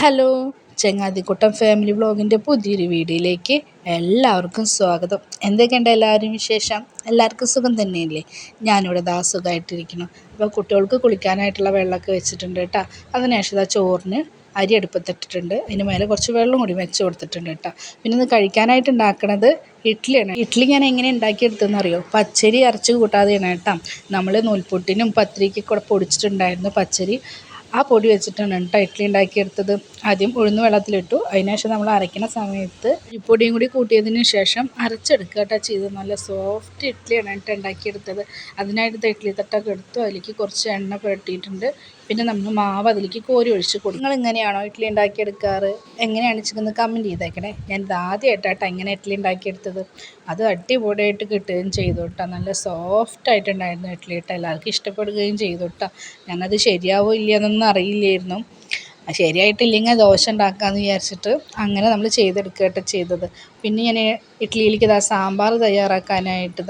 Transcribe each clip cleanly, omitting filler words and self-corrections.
Hello ചങ്ങാതിക്കുട്ടൻ family വ്ളോഗിൻ്റെ പുതിയൊരു വീഡിയോയിലേക്ക് എല്ലാവർക്കും സ്വാഗതം. എന്തൊക്കെയുണ്ട് എല്ലാവരും വിശേഷം? എല്ലാവർക്കും സുഖം തന്നെയല്ലേ? ഞാനിവിടെ സുഖമായിട്ടിരിക്കണം. അപ്പോൾ കുട്ടികൾക്ക് കുളിക്കാനായിട്ടുള്ള വെള്ളമൊക്കെ വെച്ചിട്ടുണ്ട് കേട്ടോ. അതിനുശേഷം ചോറിന് അരി അടുപ്പത്തിട്ടിട്ടുണ്ട്. അതിന് മേലെ കുറച്ച് വെള്ളം കൂടി വെച്ച് കൊടുത്തിട്ടുണ്ട് കേട്ടോ. പിന്നെ ഇത് കഴിക്കാനായിട്ട് ഉണ്ടാക്കുന്നത് ഇഡ്ഡലിയാണ്. ഇഡ്ഡലി ഞാൻ എങ്ങനെ ഉണ്ടാക്കിയെടുത്തതെന്ന് അറിയോ? പച്ചരി അരച്ച് കൂട്ടാതെയാണ് കേട്ടോ. നമ്മൾ നൂൽപുട്ടിനും പത്തിരിക്കൊക്കെ കൂടെ പൊടിച്ചിട്ടുണ്ടായിരുന്നു പച്ചരി. ആ പൊടി വെച്ചിട്ടാണ് കേട്ടോ ഇഡ്ഡലി ഉണ്ടാക്കിയെടുത്തത്. ആദ്യം ഉഴുന്ന് വെള്ളത്തിലിട്ടു. അതിനുശേഷം നമ്മൾ അരയ്ക്കുന്ന സമയത്ത് ഈ പൊടിയും കൂടി കൂട്ടിയതിന് ശേഷം അരച്ചെടുക്കുക കേട്ടോ ചെയ്ത്. നല്ല സോഫ്റ്റ് ഇഡ്ഡലിയാണ് കേട്ടോ ഉണ്ടാക്കിയെടുത്തത്. അതിനായിട്ട് ഇഡ്ഡലി തട്ടൊക്കെ എടുത്തു. അതിലേക്ക് കുറച്ച് എണ്ണ പുരട്ടിയിട്ടുണ്ട്. പിന്നെ നമ്മൾ മാവ് അതിലേക്ക് കോരി ഒഴിച്ച് കൊടുക്കും. നിങ്ങൾ ഇങ്ങനെയാണോ ഇഡ്ഡലി ഉണ്ടാക്കിയെടുക്കാറ്? എങ്ങനെയാണ് വെച്ചെന്ന് കമൻറ്റ് ചെയ്തേക്കണേ. ഞാനിത് ആദ്യമായിട്ടാണ് ഇങ്ങനെ ഇഡ്ഡലി ഉണ്ടാക്കിയെടുത്തത്. അത് അടിപൊളിയായിട്ട് കിട്ടുകയും ചെയ്തു കേട്ടോ. നല്ല സോഫ്റ്റായിട്ടുണ്ടായിരുന്നു ഇഡ്ഡലി കേട്ടോ. എല്ലാവർക്കും ഇഷ്ടപ്പെടുകയും ചെയ്തു കേട്ടോ. ഞാനത് ശരിയാവോ ഇല്ലയെന്നൊന്നും അറിയില്ലായിരുന്നു. ശരിയായിട്ടില്ലെങ്കിൽ ദോശ ഉണ്ടാക്കാമെന്ന് വിചാരിച്ചിട്ട് അങ്ങനെ നമ്മൾ ചെയ്തെടുക്കുകയായിട്ട് ചെയ്തത്. പിന്നെ ഞാൻ ഇഡ്ഡലിയിലേക്ക് സാമ്പാർ തയ്യാറാക്കാനായിട്ട്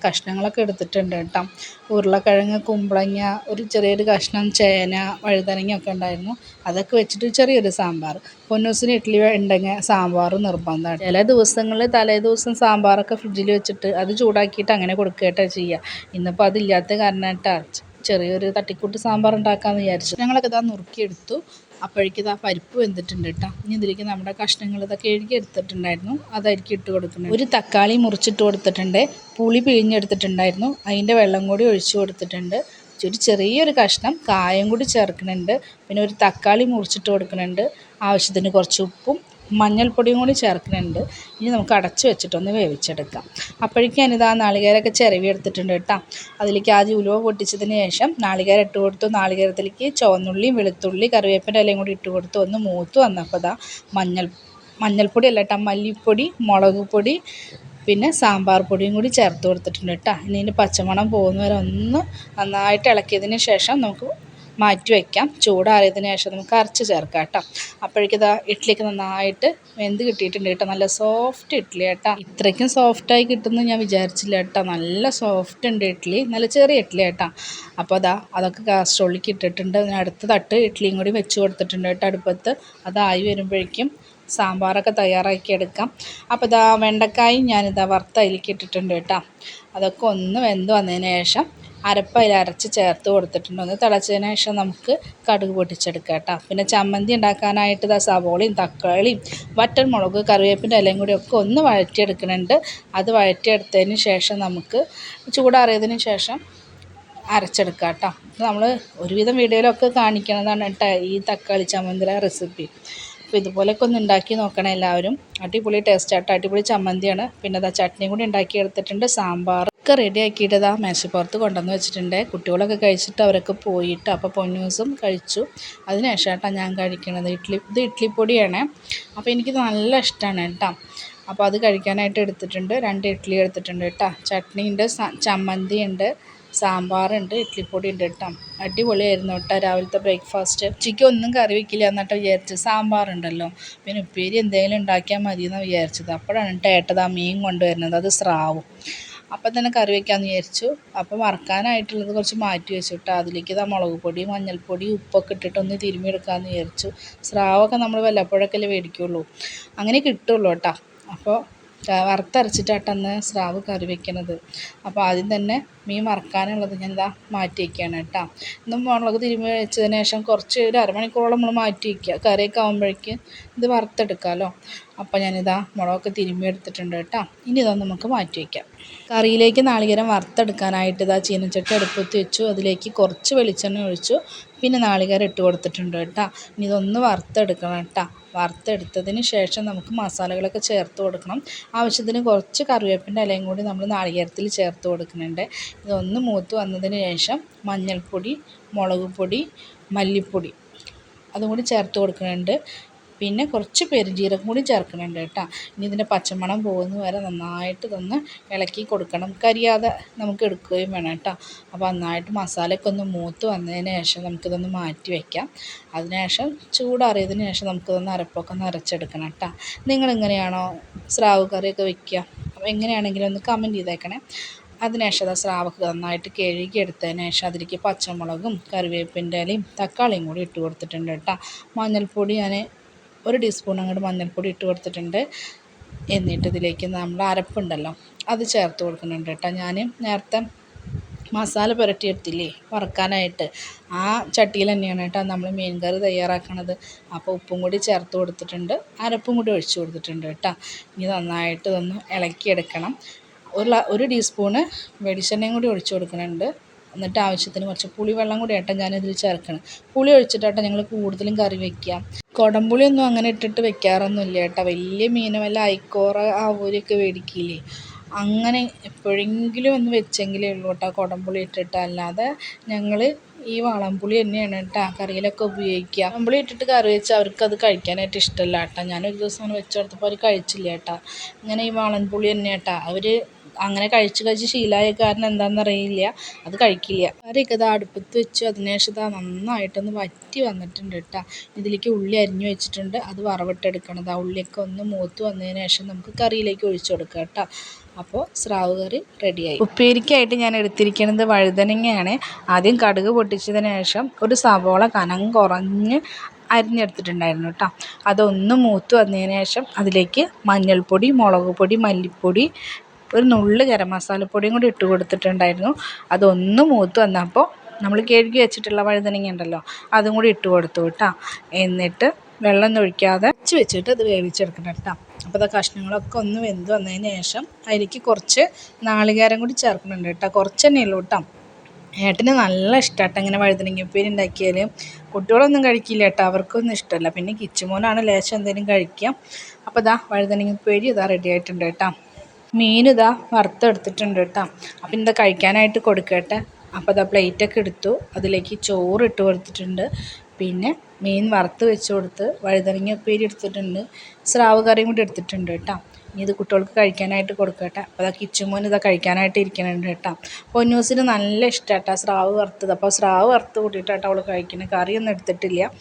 കഷ്ണങ്ങളൊക്കെ എടുത്തിട്ടുണ്ട് കേട്ടോ. ഉരുളക്കിഴങ്ങ്, കുമ്പളങ്ങ, ഒരു ചെറിയൊരു കഷ്ണം ചേന, വഴുതനങ്ങ ഒക്കെ ഉണ്ടായിരുന്നു. അതൊക്കെ വെച്ചിട്ട് ചെറിയൊരു സാമ്പാർ. പൊന്നൂസിന് ഇഡ്ഡലി ഉണ്ടെങ്കിൽ സാമ്പാർ നിർബന്ധമാണ്. ചില ദിവസങ്ങളിൽ തലേ ദിവസം സാമ്പാറൊക്കെ ഫ്രിഡ്ജിൽ വെച്ചിട്ട് അത് ചൂടാക്കിയിട്ട് അങ്ങനെ കൊടുക്കുകയായിട്ടാണ് ചെയ്യുക. ഇന്നിപ്പോൾ അതില്ലാത്ത കാരണമായിട്ടാണ് ചെറിയൊരു തട്ടിക്കൂട്ട് സാമ്പാർ ഉണ്ടാക്കാമെന്ന് വിചാരിച്ചു. ഞങ്ങളൊക്കെ നുറുക്കിയെടുത്തു. അപ്പോഴേക്കും പരിപ്പ് വെന്തിട്ടുണ്ട് കേട്ടോ. ഇനി ഇതിലേക്ക് നമ്മുടെ കഷ്ണങ്ങൾ ഇതൊക്കെ കഴുകി എടുത്തിട്ടുണ്ടായിരുന്നു. അതായിരിക്കും ഇട്ട് കൊടുക്കുന്നത്. ഒരു തക്കാളി മുറിച്ചിട്ട് കൊടുത്തിട്ടുണ്ട്. പുളി പിഴിഞ്ഞെടുത്തിട്ടുണ്ടായിരുന്നു. അതിൻ്റെ വെള്ളം കൂടി ഒഴിച്ചു കൊടുത്തിട്ടുണ്ട്. ഒരു ചെറിയൊരു കഷ്ണം കായം കൂടി ചേർക്കുന്നുണ്ട്. പിന്നെ ഒരു തക്കാളി മുറിച്ചിട്ട് കൊടുക്കുന്നുണ്ട്. ആവശ്യത്തിന് കുറച്ച് ഉപ്പും മഞ്ഞൾപ്പൊടിയും കൂടി ചേർക്കുന്നുണ്ട്. ഇനി നമുക്ക് അടച്ച് വെച്ചിട്ടൊന്ന് വേവിച്ചെടുക്കാം. അപ്പോഴേക്കും ഞാനിത് നാളികേരമൊക്കെ ചിരവി എടുത്തിട്ടുണ്ട് കേട്ടോ. അതിലേക്ക് ആദ്യം ഉലുവ പൊട്ടിച്ചതിന് ശേഷം നാളികേരം ഇട്ട് കൊടുത്തു. നാളികേരത്തിലേക്ക് ചുവന്നുള്ളിയും വെളുത്തുള്ളി കറിവേപ്പിൻ്റെ ഇലയും കൂടി ഇട്ട് കൊടുത്തു. ഒന്ന് മൂത്ത് വന്നപ്പോൾ മഞ്ഞൾപ്പൊടി അല്ല കേട്ടോ, മല്ലിപ്പൊടി, മുളക് പൊടി, പിന്നെ സാമ്പാർ പൊടിയും കൂടി ചേർത്ത് കൊടുത്തിട്ടുണ്ട് കേട്ടോ. ഇനി ഇതിൻ്റെ പച്ചമണം പോകുന്നവരെ ഒന്ന് നന്നായിട്ട് ഇളക്കിയതിന് ശേഷം നമുക്ക് മാറ്റി വയ്ക്കാം. ചൂടാറിയതിന് ശേഷം നമുക്ക് അരച്ച് ചേർക്കാം കേട്ടോ. അപ്പോഴേക്കും ഇഡ്ഡലിക്ക് നന്നായിട്ട് വെന്ത് കിട്ടിയിട്ടുണ്ട് കേട്ടോ. നല്ല സോഫ്റ്റ് ഇഡ്ഡലി കേട്ടോ. ഇത്രയ്ക്കും സോഫ്റ്റായി കിട്ടുമെന്ന് ഞാൻ വിചാരിച്ചില്ല കേട്ടോ. നല്ല സോഫ്റ്റ് ഉണ്ട് ഇഡ്ഡലി. നല്ല ചെറിയ ഇഡ്ഡലി കേട്ടോ. അപ്പോൾ അതൊക്കെ കാസ്ട്രോളിലേക്ക് ഇട്ടിട്ടുണ്ട്. അടുത്ത തട്ട് ഇഡ്ഡലിയും കൂടി വെച്ച് കൊടുത്തിട്ടുണ്ട് കേട്ടോ അടുപ്പത്ത്. അതായി വരുമ്പോഴേക്കും സാമ്പാറൊക്കെ തയ്യാറാക്കി എടുക്കാം. അപ്പോൾ വെണ്ടക്കായും വറുത്ത് അതിലേക്ക് ഇട്ടിട്ടുണ്ട് കേട്ടോ. അതൊക്കെ ഒന്ന് വെന്ത് വന്നതിന് ശേഷം അരപ്പ് അതിൽ അരച്ച് ചേർത്ത് കൊടുത്തിട്ടുണ്ട്. ഒന്ന് തിളച്ചതിന് ശേഷം നമുക്ക് കടുക് പൊട്ടിച്ചെടുക്കാം കേട്ടോ. പിന്നെ ചമ്മന്തി ഉണ്ടാക്കാനായിട്ട് സവോളയും തക്കാളിയും വറ്റൽമുളക് കറിവേപ്പിൻ്റെ ഇലയും കൂടി ഒക്കെ ഒന്ന് വഴറ്റിയെടുക്കുന്നുണ്ട്. അത് വഴറ്റിയെടുത്തതിന് ശേഷം നമുക്ക് ചൂടാറിയതിന് ശേഷം അരച്ചെടുക്കാം കേട്ടോ. നമ്മൾ ഒരുവിധം വീഡിയോയിലൊക്കെ കാണിക്കുന്നതാണ് കേട്ടോ ഈ തക്കാളി ചമ്മന്തിയുടെ റെസിപ്പി. അപ്പോൾ ഇതുപോലെയൊക്കെ ഒന്ന് ഉണ്ടാക്കി നോക്കണം എല്ലാവരും. അടിപൊളി ടേസ്റ്റായിട്ട് അടിപൊളി ചമ്മന്തിയാണ്. പിന്നെ ചട്നിയും കൂടി ഉണ്ടാക്കി എടുത്തിട്ടുണ്ട്. സാമ്പാർ ഒക്കെ റെഡി ആക്കിയിട്ട് മേശപ്പുറത്ത് കൊണ്ടുവന്ന് വെച്ചിട്ടുണ്ട്. കുട്ടികളൊക്കെ കഴിച്ചിട്ട് അവരൊക്കെ പോയിട്ട് അപ്പോൾ പൊന്നൂസും കഴിച്ചു. അതിന് ശേഷമായിട്ടാണ് ഞാൻ കഴിക്കുന്നത്. ഇത് ഇഡ്ഡലിപ്പൊടിയാണ്. അപ്പോൾ എനിക്ക് നല്ല ഇഷ്ടമാണ് കേട്ടോ. അപ്പോൾ അത് കഴിക്കാനായിട്ട് എടുത്തിട്ടുണ്ട്. 2 ഇഡ്ഡലി എടുത്തിട്ടുണ്ട് കേട്ടോ. ചട്നി ഉണ്ട്, ചമ്മന്തി ഉണ്ട്, സാമ്പാറുണ്ട്, ഇഡ്ഡലിപ്പൊടി ഉണ്ട് കേട്ടോ. അടിപൊളിയായിരുന്നു കേട്ടോ രാവിലത്തെ ബ്രേക്ക്ഫാസ്റ്റ്. ഉച്ചയ്ക്ക് ഒന്നും കറി വയ്ക്കില്ല എന്നിട്ട് വിചാരിച്ചത്. സാമ്പാറുണ്ടല്ലോ, പിന്നെ ഉപ്പേരി എന്തെങ്കിലും ഉണ്ടാക്കിയാൽ മതി എന്നാണ് വിചാരിച്ചത്. അപ്പോഴാണ് ഏട്ടത് മീൻ കൊണ്ടുവരുന്നത്. അത് സ്രാവും. അപ്പം തന്നെ കറി വയ്ക്കാമെന്ന് വിചാരിച്ചു. അപ്പോൾ വറക്കാനായിട്ടുള്ളത് കുറച്ച് മാറ്റി വെച്ചു കേട്ടോ. അതിലേക്ക് മുളക് പൊടി, മഞ്ഞൾപ്പൊടി, ഉപ്പൊക്കെ ഇട്ടിട്ട് ഒന്ന് തിരുമ്മിയെടുക്കാമെന്ന് വിചാരിച്ചു. സ്രാവൊക്കെ നമ്മൾ വല്ലപ്പോഴൊക്കെ മേടിക്കുള്ളൂ, അങ്ങനെ കിട്ടുള്ളൂ കേട്ടോ. അപ്പോൾ വറുത്തരച്ചിട്ടാട്ടന്ന് സ്രാവ് കറി വയ്ക്കുന്നത്. അപ്പോൾ ആദ്യം തന്നെ മീൻ വറക്കാനുള്ളത് ഞാൻ മാറ്റി വയ്ക്കുകയാണ് കേട്ടോ. ഇന്നും മുളക് തിരുമ്മി വെച്ചതിന് ശേഷം കുറച്ച് ഒരു അരമണിക്കൂറോളം നമ്മൾ മാറ്റി വയ്ക്കുക. കറിയൊക്കെ ആകുമ്പോഴേക്ക് ഇത് വറുത്തെടുക്കാമല്ലോ. അപ്പോൾ മുളകൊക്കെ തിരുമ്മി എടുത്തിട്ടുണ്ട് കേട്ടോ. ഇനി നമുക്ക് മാറ്റി വയ്ക്കാം. കറിയിലേക്ക് നാളികേരം വറുത്തെടുക്കാനായിട്ട് ചീനച്ചട്ടി അടുപ്പത്ത് വെച്ചു. അതിലേക്ക് കുറച്ച് വെളിച്ചെണ്ണ ഒഴിച്ചു. പിന്നെ നാളികേരം ഇട്ട് കൊടുത്തിട്ടുണ്ട് കേട്ടോ. ഇനി ഇതൊന്ന് വറുത്തെടുക്കണം കേട്ടോ. വറുത്തെടുത്തതിന് ശേഷം നമുക്ക് മസാലകളൊക്കെ ചേർത്ത് കൊടുക്കണം. ആവശ്യത്തിന് കുറച്ച് കറിവേപ്പിൻ്റെ ഇലയും കൂടി നമ്മൾ നാളികേരത്തിൽ ചേർത്ത് കൊടുക്കുന്നുണ്ട്. ഇതൊന്ന് മൂത്ത് വന്നതിന് ശേഷം മഞ്ഞൾപ്പൊടി, മുളക് പൊടി, മല്ലിപ്പൊടി അതും കൂടി ചേർത്ത് കൊടുക്കുന്നുണ്ട്. പിന്നെ കുറച്ച് പെരുംജീരകം കൂടി ചേർക്കുന്നുണ്ട് കേട്ടോ. ഇനി ഇതിൻ്റെ പച്ചമണം പോകുന്ന വരെ നന്നായിട്ട് ഇതൊന്ന് ഇളക്കി കൊടുക്കണം. കരിയാതെ നമുക്ക് എടുക്കുകയും വേണം കേട്ടോ. അപ്പോൾ നന്നായിട്ട് മസാലയൊക്കെ ഒന്ന് മൂത്ത് വന്നതിന് ശേഷം നമുക്കിതൊന്ന് മാറ്റി വയ്ക്കാം. അതിനുശേഷം ചൂടാറിയതിന് ശേഷം നമുക്കിതൊന്ന് അരപ്പൊക്കെ ഒന്ന് അരച്ചെടുക്കണം കേട്ടോ. നിങ്ങളിങ്ങനെയാണോ സ്രാവ് കറിയൊക്കെ വയ്ക്കുക? അപ്പോൾ എങ്ങനെയാണെങ്കിലും ഒന്ന് കമൻറ്റ് ചെയ്തേക്കണേ. അതിനുശേഷം സ്രാവൊക്കെ നന്നായിട്ട് കഴുകി എടുത്തതിന് ശേഷം അതിലേക്ക് പച്ചമുളകും കറിവേപ്പിൻ്റെ ഇലയും തക്കാളിയും കൂടി ഇട്ട് കൊടുത്തിട്ടുണ്ട് കേട്ടോ. മഞ്ഞൾപ്പൊടി ഞാൻ 1 ടീസ്പൂൺ അങ്ങോട്ട് മഞ്ഞൾപ്പൊടി ഇട്ട് കൊടുത്തിട്ടുണ്ട്. എന്നിട്ട് ഇതിലേക്ക് നമ്മൾ അരപ്പുണ്ടല്ലോ അത് ചേർത്ത് കൊടുക്കുന്നുണ്ട് കേട്ടോ. ഞാൻ നേരത്തെ മസാല പുരട്ടിയെടുത്തില്ലേ വറക്കാനായിട്ട്, ആ ചട്ടിയിൽ തന്നെയാണ് കേട്ടോ നമ്മൾ മീൻ കറി തയ്യാറാക്കണത്. അപ്പോൾ ഉപ്പും കൂടി ചേർത്ത് കൊടുത്തിട്ടുണ്ട്, അരപ്പും കൂടി ഒഴിച്ച് കൊടുത്തിട്ടുണ്ട് കേട്ടോ. ഇനി നന്നായിട്ട് ഇതൊന്ന് ഇളക്കിയെടുക്കണം. 1 ടീസ്പൂണ് വെളിച്ചെണ്ണയും കൂടി ഒഴിച്ച് കൊടുക്കുന്നുണ്ട്. എന്നിട്ട് ആവശ്യത്തിന് കുറച്ച് പുളിവെള്ളം കൂടി ആയിട്ട് ഞാനിതിൽ ചേർക്കണം. പുളി ഒഴിച്ചിട്ടാട്ടോ ഞങ്ങൾ കൂടുതലും കറി വയ്ക്കുക. കുടംപുളിയൊന്നും അങ്ങനെ ഇട്ടിട്ട് വെക്കാറൊന്നുമില്ല കേട്ടോ. വലിയ മീൻ വല്ല ഐക്കോറ ആവൂരൊക്കെ മേടിക്കില്ലേ, അങ്ങനെ എപ്പോഴെങ്കിലും ഒന്ന് വെച്ചെങ്കിലേ ഉള്ളൂ കേട്ടോ കുടംപുളി ഇട്ടിട്ട്. അല്ലാതെ ഞങ്ങൾ ഈ വാളൻപുളി തന്നെയാണ് കേട്ടോ കറിയിലൊക്കെ ഉപയോഗിക്കുക. കുടംപുളി ഇട്ടിട്ട് കറി വെച്ചാൽ അവർക്കത് കഴിക്കാനായിട്ട് ഇഷ്ടമല്ല കേട്ടോ. ഞാനൊരു ദിവസം അങ്ങനെ വെച്ച് കൊടുത്തപ്പോൾ അവർ കഴിച്ചില്ല കേട്ടോ. ഇങ്ങനെ ഈ വാളൻപുളി തന്നെ കേട്ടോ അവർ അങ്ങനെ കഴിച്ച് ശീലമായ കാരണം എന്താണെന്നറിയില്ല, അത് കഴിക്കില്ല. കറിയൊക്കെ ഇതാ അടുപ്പത്ത് വെച്ചു. അതിനുശേഷം ഇതാ നന്നായിട്ടൊന്ന് വറ്റി വന്നിട്ടുണ്ട് കേട്ടോ. ഇതിലേക്ക് ഉള്ളി അരിഞ്ഞു വെച്ചിട്ടുണ്ട്, അത് വറവിട്ടെടുക്കണം. ആ ഉള്ളിയൊക്കെ ഒന്ന് മൂത്ത് വന്നതിന് ശേഷം നമുക്ക് കറിയിലേക്ക് ഒഴിച്ചു കൊടുക്കാം കേട്ടോ. അപ്പോൾ സ്രാവ് കറി റെഡിയായി. ഉപ്പേരിക്കായിട്ട് ഞാൻ എടുത്തിരിക്കുന്നത് വഴുതനങ്ങയാണ്. ആദ്യം കടുക് പൊട്ടിച്ചതിന് ശേഷം ഒരു സവോള കനം കുറഞ്ഞ് അരിഞ്ഞെടുത്തിട്ടുണ്ടായിരുന്നു കേട്ടോ. അതൊന്ന് മൂത്ത് വന്നതിന് ശേഷം അതിലേക്ക് മഞ്ഞൾപ്പൊടി, മുളക് പൊടി, മല്ലിപ്പൊടി, ഒരു നുള്ള് ഗരം മസാലപ്പൊടിയും കൂടി ഇട്ട് കൊടുത്തിട്ടുണ്ടായിരുന്നു. അതൊന്ന് മൂത്ത് വന്നപ്പോൾ നമ്മൾ കഴുകി വെച്ചിട്ടുള്ള വഴുതനങ്ങ ഉണ്ടല്ലോ അതും കൂടി ഇട്ട് കൊടുത്തു കേട്ടോ. എന്നിട്ട് വെള്ളം ഒഴിക്കാതെ വെച്ചിട്ട് അത് വേവിച്ചെടുക്കണം കേട്ടോ. അപ്പോൾ അത് കഷ്ണങ്ങളൊക്കെ ഒന്ന് വെന്ത് വന്നതിന് ശേഷം അതിലേക്ക് കുറച്ച് നാളികേരം കൂടി ചേർക്കുന്നുണ്ട് കേട്ടോ. കുറച്ച് തന്നെ ഉള്ളൂ കേട്ടോ. ഏട്ടന് നല്ല ഇഷ്ടമാട്ടോ ഇങ്ങനെ വഴുതനങ്ങ ഉപ്പേരി ഉണ്ടാക്കിയാൽ. കുട്ടികളൊന്നും കഴിക്കില്ല കേട്ടോ, അവർക്കൊന്നും ഇഷ്ടമല്ല. പിന്നെ കിച്ചുമോനാണ് ലേശം എന്തെങ്കിലും കഴിക്കുക. അപ്പോൾ ഇതാ വഴുതനങ്ങ ഉപ്പേരി ഇതാ റെഡി ആയിട്ടുണ്ട് കേട്ടോ. മീൻ ഇതാ വറുത്തെടുത്തിട്ടുണ്ട് കേട്ടോ. അപ്പം ഇതാ കഴിക്കാനായിട്ട് കൊടുക്കട്ടെ. അപ്പോൾ ഇതാ പ്ലേറ്റൊക്കെ എടുത്തു, അതിലേക്ക് ചോറ് ഇട്ട് കൊടുത്തിട്ടുണ്ട്, പിന്നെ മീൻ വറുത്ത് വെച്ച് കൊടുത്ത്, വഴുതനങ്ങ ഉപ്പേരി എടുത്തിട്ടുണ്ട്, സ്രാവ് കറിയും കൂടി എടുത്തിട്ടുണ്ട് കേട്ടോ. ഇനി ഇത് കുട്ടികൾക്ക് കഴിക്കാനായിട്ട് കൊടുക്കട്ടെ. അപ്പോൾ അതാ കിച്ചുമോൻ ഇതാ കഴിക്കാനായിട്ട് ഇരിക്കുന്നുണ്ട് കേട്ടോ. പൊന്നൂസിന് നല്ല ഇഷ്ടമാട്ടോ സ്രാവ് വറുത്തത്. അപ്പോൾ സ്രാവ് വറുത്ത് കൂട്ടിയിട്ടാട്ടോ അവൾ കഴിക്കുന്നത്, കറിയൊന്നും എടുത്തിട്ടില്ല.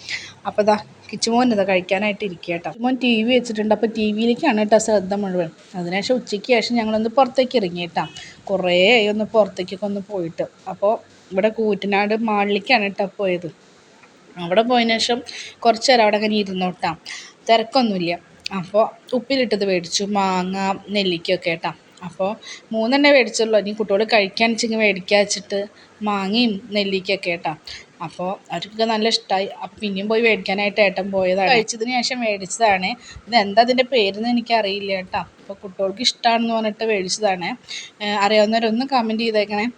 അപ്പോൾ ഇതാ കിച്ചുമോൻ ഇതാ കഴിക്കാനായിട്ട് ഇരിക്കുക കേട്ടോ. കിച്ചുമോൻ ടി വി വെച്ചിട്ടുണ്ട്, അപ്പോൾ ടി വിയിലേക്കാണ് കേട്ടോ ശ്രദ്ധ മുഴുവൻ. അതിനുശേഷം ഉച്ചയ്ക്ക് ശേഷം ഞങ്ങളൊന്ന് പുറത്തേക്ക് ഇറങ്ങി കേട്ടോ. കുറേ ആയി ഒന്ന് പുറത്തേക്കൊക്കെ ഒന്ന് പോയിട്ട്. അപ്പോൾ ഇവിടെ കൂറ്റനാട് മാളിലേക്കാണ് കേട്ടോ പോയത്. അവിടെ പോയതിനു ശേഷം കുറച്ച് നേരം അവിടെ അങ്ങനെ ഇരുന്നു കേട്ടോ, തിരക്കൊന്നുമില്ല. അപ്പോൾ ഉപ്പിലിട്ടത് മേടിച്ചു, മാങ്ങ, നെല്ലിക്കയൊക്കെ കേട്ടോ. അപ്പോൾ 3 മേടിച്ചുള്ളൂ. ഇനി കുട്ടികൾ കഴിക്കാന്ന് വെച്ചെങ്കിൽ മേടിക്കുക വെച്ചിട്ട് മാങ്ങയും നെല്ലിക്കയൊക്കെ കേട്ടോ. അപ്പോൾ അവർക്കൊക്കെ നല്ല ഇഷ്ടമായി. അപ്പം പിന്നെയും പോയി മേടിക്കാനായിട്ട് ഏട്ടൻ പോയതാണ്. കഴിച്ചതിന് ശേഷം മേടിച്ചതാണ്. ഇത് എന്താ അതിൻ്റെ പേരെന്ന് എനിക്കറിയില്ല കേട്ടോ. അപ്പോൾ കുട്ടികൾക്ക് ഇഷ്ടമാണെന്ന് പറഞ്ഞിട്ട് മേടിച്ചതാണ്. അറിയാവുന്നവരൊന്ന് കമൻറ്റ് ചെയ്തേക്കണേ.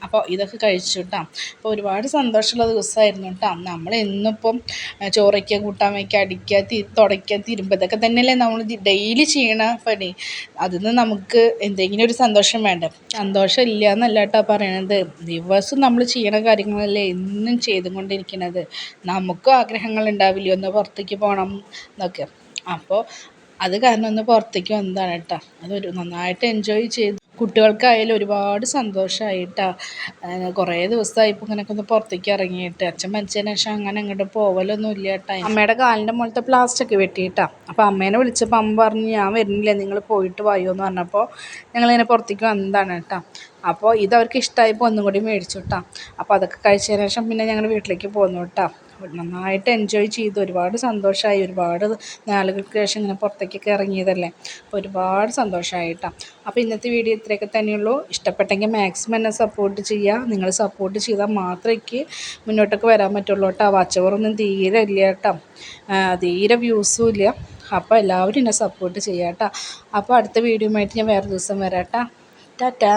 അപ്പോൾ ഇതൊക്കെ കഴിച്ചു കേട്ടോ. അപ്പോൾ ഒരുപാട് സന്തോഷമുള്ള ദിവസമായിരുന്നു കേട്ടോ. നമ്മൾ എന്നിപ്പം ചോറയ്ക്കുക, കൂട്ടാൻ വയ്ക്കുക, അടിക്കുക, തുടയ്ക്കുക, തിരുമ്പുക, ഇതൊക്കെ തന്നെയല്ലേ നമ്മൾ ഡെയിലി ചെയ്യണ പണി. അതിൽ നിന്ന് നമുക്ക് എന്തെങ്കിലും ഒരു സന്തോഷം വേണ്ടേ. സന്തോഷം ഇല്ല എന്നല്ല കേട്ടോ പറയണത്, ദിവസവും നമ്മൾ ചെയ്യണ കാര്യങ്ങളല്ലേ എന്നും ചെയ്തുകൊണ്ടിരിക്കുന്നത്. നമുക്കും ആഗ്രഹങ്ങൾ ഉണ്ടാവില്ല ഒന്ന് പുറത്തേക്ക് പോകണം എന്നൊക്കെ. അപ്പോൾ അത് കാരണം ഒന്ന് പുറത്തേക്ക് വന്നതാണ് കേട്ടോ. അതൊരു നന്നായിട്ട് എൻജോയ് ചെയ്തു. കുട്ടികൾക്കായാലും ഒരുപാട് സന്തോഷമായിട്ടാ. കുറേ ദിവസമായി ഇപ്പോൾ ഇങ്ങനെയൊക്കെ ഒന്ന് പുറത്തേക്ക് ഇറങ്ങിയിട്ട്. അച്ഛൻ മരിച്ചതിന് ശേഷം അങ്ങനെ അങ്ങോട്ട് പോവലൊന്നും ഇല്ല കേട്ടോ. അമ്മയുടെ കാലിൻ്റെ മുകളിലത്തെ പ്ലാസ്റ്റൊക്കെ വെട്ടിയിട്ടാ. അപ്പോൾ അമ്മേനെ വിളിച്ചപ്പോൾ അമ്മ പറഞ്ഞു ഞാൻ വരുന്നില്ല, നിങ്ങൾ പോയിട്ട് വായോ എന്ന് പറഞ്ഞപ്പോൾ ഞങ്ങളിങ്ങനെ പുറത്തേക്ക് വന്നതാണ് കേട്ടോ. അപ്പോൾ ഇതവർക്ക് ഇഷ്ടമായപ്പോൾ ഒന്നും കൂടി മേടിച്ചു കേട്ടോ. അപ്പോൾ അതൊക്കെ കഴിച്ചതിന് ശേഷം പിന്നെ ഞങ്ങൾ വീട്ടിലേക്ക് പോന്നു കേട്ടോ. നന്നായിട്ട് എൻജോയ് ചെയ്തു. ഒരുപാട് സന്തോഷമായി. ഒരുപാട് നാളുകൾക്ക് ശേഷം ഇങ്ങനെ പുറത്തേക്കൊക്കെ ഇറങ്ങിയതല്ലേ. അപ്പോൾ ഒരുപാട് സന്തോഷമായി കേട്ടോ. അപ്പോൾ ഇന്നത്തെ വീഡിയോ ഇത്രയൊക്കെ തന്നെയുള്ളൂ. ഇഷ്ടപ്പെട്ടെങ്കിൽ മാക്സിമം എന്നെ സപ്പോർട്ട് ചെയ്യുക. നിങ്ങൾ സപ്പോർട്ട് ചെയ്താൽ മാത്രമേ എനിക്ക് മുന്നോട്ടേക്ക് വരാൻ പറ്റുള്ളൂ കേട്ടോ. വാച്ച് ഓവറൊന്നും തീരെ ഇല്ല കേട്ടോ, തീരെ വ്യൂസും ഇല്ല. അപ്പോൾ എല്ലാവരും എന്നെ സപ്പോർട്ട് ചെയ്യാം കേട്ടോ. അപ്പോൾ അടുത്ത വീഡിയോയുമായിട്ട് ഞാൻ വേറെ ദിവസം വരാം കേട്ടോ. ടാറ്റാ.